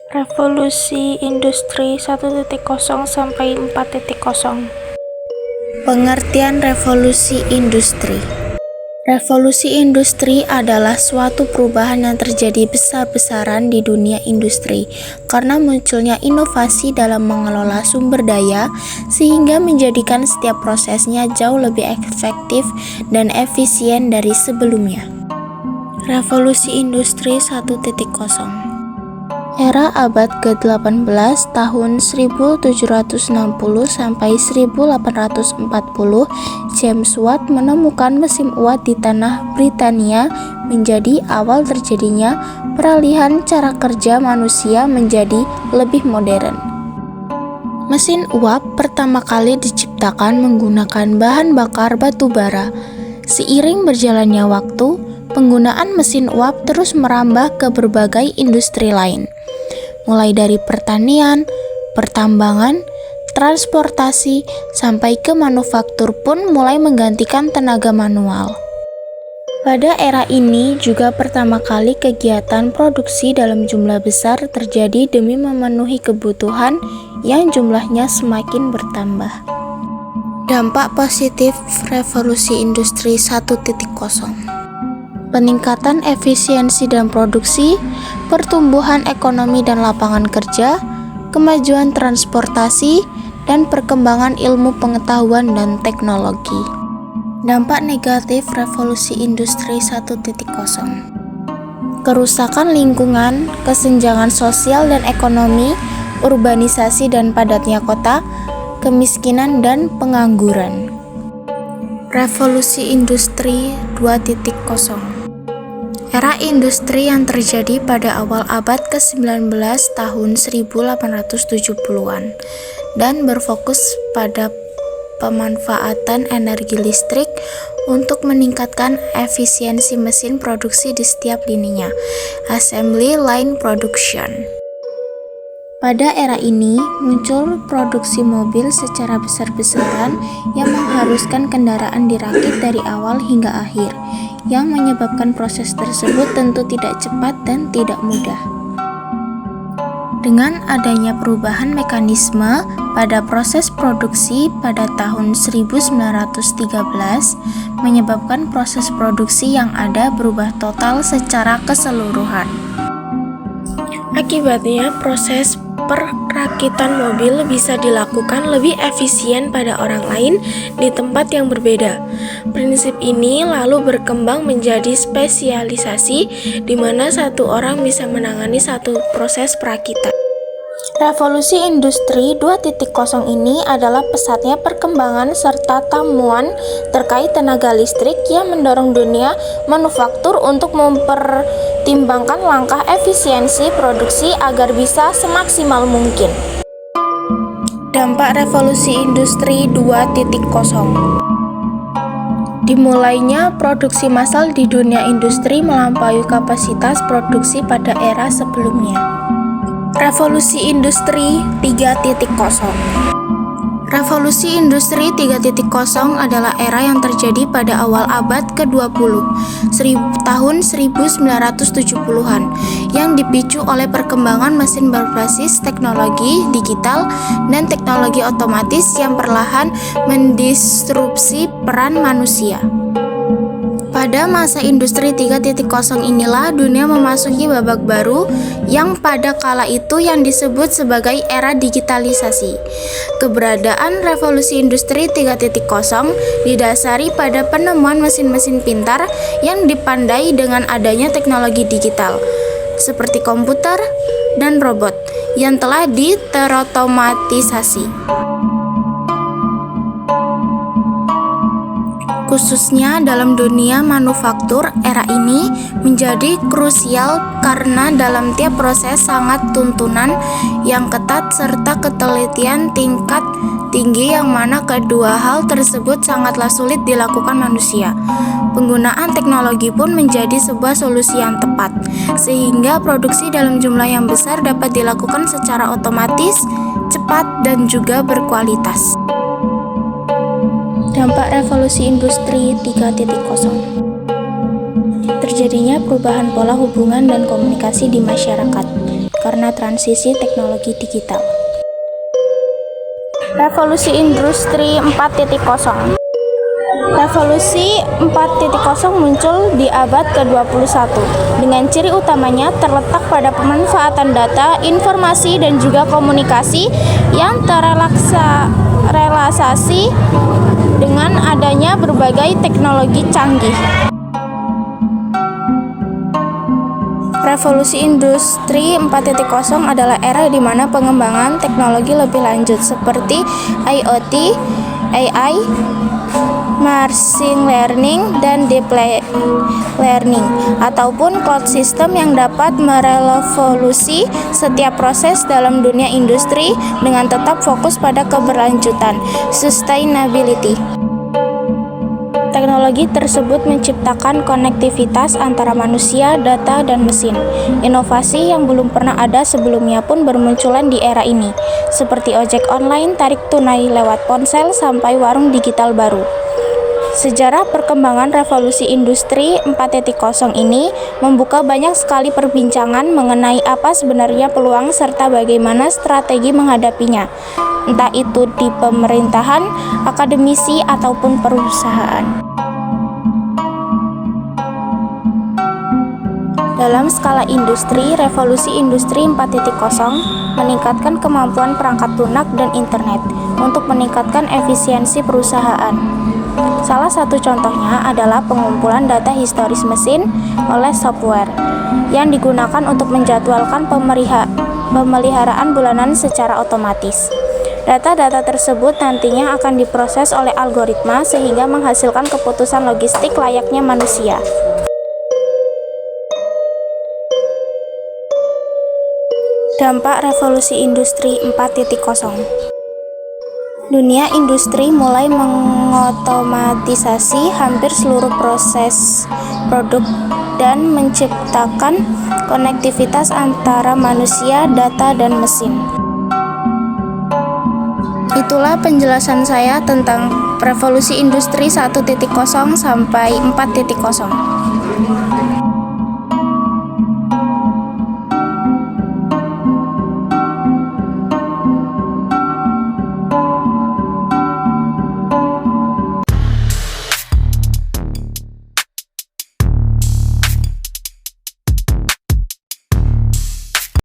Revolusi Industri 1.0 sampai 4.0. Pengertian revolusi industri. Revolusi industri adalah suatu perubahan yang terjadi besar-besaran di dunia industri karena munculnya inovasi dalam mengelola sumber daya sehingga menjadikan setiap prosesnya jauh lebih efektif dan efisien dari sebelumnya. Revolusi Industri 1.0. Era abad ke-18 tahun 1760 sampai 1840, James Watt menemukan mesin uap di tanah Britania menjadi awal terjadinya peralihan cara kerja manusia menjadi lebih modern. Mesin uap pertama kali diciptakan menggunakan bahan bakar batu bara. Seiring berjalannya waktu, penggunaan mesin uap terus merambah ke berbagai industri lain. Mulai dari pertanian, pertambangan, transportasi, sampai ke manufaktur pun mulai menggantikan tenaga manual. Pada era ini juga pertama kali kegiatan produksi dalam jumlah besar terjadi demi memenuhi kebutuhan yang jumlahnya semakin bertambah. Dampak positif Revolusi Industri 1.0. Peningkatan efisiensi dan produksi, pertumbuhan ekonomi dan lapangan kerja, kemajuan transportasi, dan perkembangan ilmu pengetahuan dan teknologi. Dampak negatif Revolusi Industri 1.0. Kerusakan lingkungan, kesenjangan sosial dan ekonomi, urbanisasi dan padatnya kota, kemiskinan dan pengangguran. Revolusi Industri 2.0. Era industri yang terjadi pada awal abad ke-19 tahun 1870-an dan berfokus pada pemanfaatan energi listrik untuk meningkatkan efisiensi mesin produksi di setiap lininya, assembly line production. Pada era ini, muncul produksi mobil secara besar-besaran yang mengharuskan kendaraan dirakit dari awal hingga akhir, yang menyebabkan proses tersebut tentu tidak cepat dan tidak mudah. Dengan adanya perubahan mekanisme pada proses produksi pada tahun 1913, menyebabkan proses produksi yang ada berubah total secara keseluruhan. Akibatnya, proses perakitan mobil bisa dilakukan lebih efisien pada orang lain di tempat yang berbeda. Prinsip ini lalu berkembang menjadi spesialisasi, di mana satu orang bisa menangani satu proses perakitan. Revolusi Industri 2.0 ini adalah pesatnya perkembangan serta temuan terkait tenaga listrik yang mendorong dunia manufaktur untuk mempertimbangkan langkah efisiensi produksi agar bisa semaksimal mungkin. Dampak Revolusi Industri 2.0. Dimulainya produksi massal di dunia industri melampaui kapasitas produksi pada era sebelumnya. Revolusi Industri 3.0. Revolusi Industri 3.0 adalah era yang terjadi pada awal abad ke-20, tahun 1970-an, yang dipicu oleh perkembangan mesin berbasis teknologi digital dan teknologi otomatis yang perlahan mendisrupsi peran manusia. Pada masa industri 3.0 inilah dunia memasuki babak baru yang pada kala itu yang disebut sebagai era digitalisasi. Keberadaan revolusi industri 3.0 didasari pada penemuan mesin-mesin pintar yang dipandai dengan adanya teknologi digital, seperti komputer dan robot yang telah terotomatisasi. Khususnya dalam dunia manufaktur, era ini menjadi krusial karena dalam tiap proses sangat tuntunan yang ketat serta ketelitian tingkat tinggi yang mana kedua hal tersebut sangatlah sulit dilakukan manusia. Penggunaan teknologi pun menjadi sebuah solusi yang tepat, sehingga produksi dalam jumlah yang besar dapat dilakukan secara otomatis, cepat, dan juga berkualitas. Dampak Revolusi Industri 3.0. Terjadinya perubahan pola hubungan dan komunikasi di masyarakat. karena transisi teknologi digital. Revolusi Industri 4.0. Revolusi 4.0 muncul di abad ke-21 dengan ciri utamanya terletak pada pemanfaatan data, informasi, dan juga komunikasi yang terrealisasi dengan adanya berbagai teknologi canggih. Revolusi Industri 4.0 adalah era di mana pengembangan teknologi lebih lanjut seperti IoT, AI, machine learning, dan deep learning ataupun cloud system yang dapat merevolusi setiap proses dalam dunia industri dengan tetap fokus pada keberlanjutan sustainability. Teknologi tersebut menciptakan konektivitas antara manusia, data, dan mesin. Inovasi yang belum pernah ada sebelumnya pun bermunculan di era ini, seperti ojek online, tarik tunai lewat ponsel, sampai warung digital baru. Sejarah perkembangan revolusi industri 4.0 ini membuka banyak sekali perbincangan mengenai apa sebenarnya peluang serta bagaimana strategi menghadapinya, entah itu di pemerintahan, akademisi, ataupun perusahaan. Dalam skala industri, revolusi industri 4.0 meningkatkan kemampuan perangkat lunak dan internet untuk meningkatkan efisiensi perusahaan. Salah satu contohnya adalah pengumpulan data historis mesin oleh software yang digunakan untuk menjadwalkan pemeliharaan bulanan secara otomatis. Data-data tersebut nantinya akan diproses oleh algoritma sehingga menghasilkan keputusan logistik layaknya manusia. Dampak revolusi industri 4.0. Dunia industri mulai mengotomatisasi hampir seluruh proses produk dan menciptakan konektivitas antara manusia, data, dan mesin. Itulah penjelasan saya tentang revolusi industri 1.0 sampai 4.0.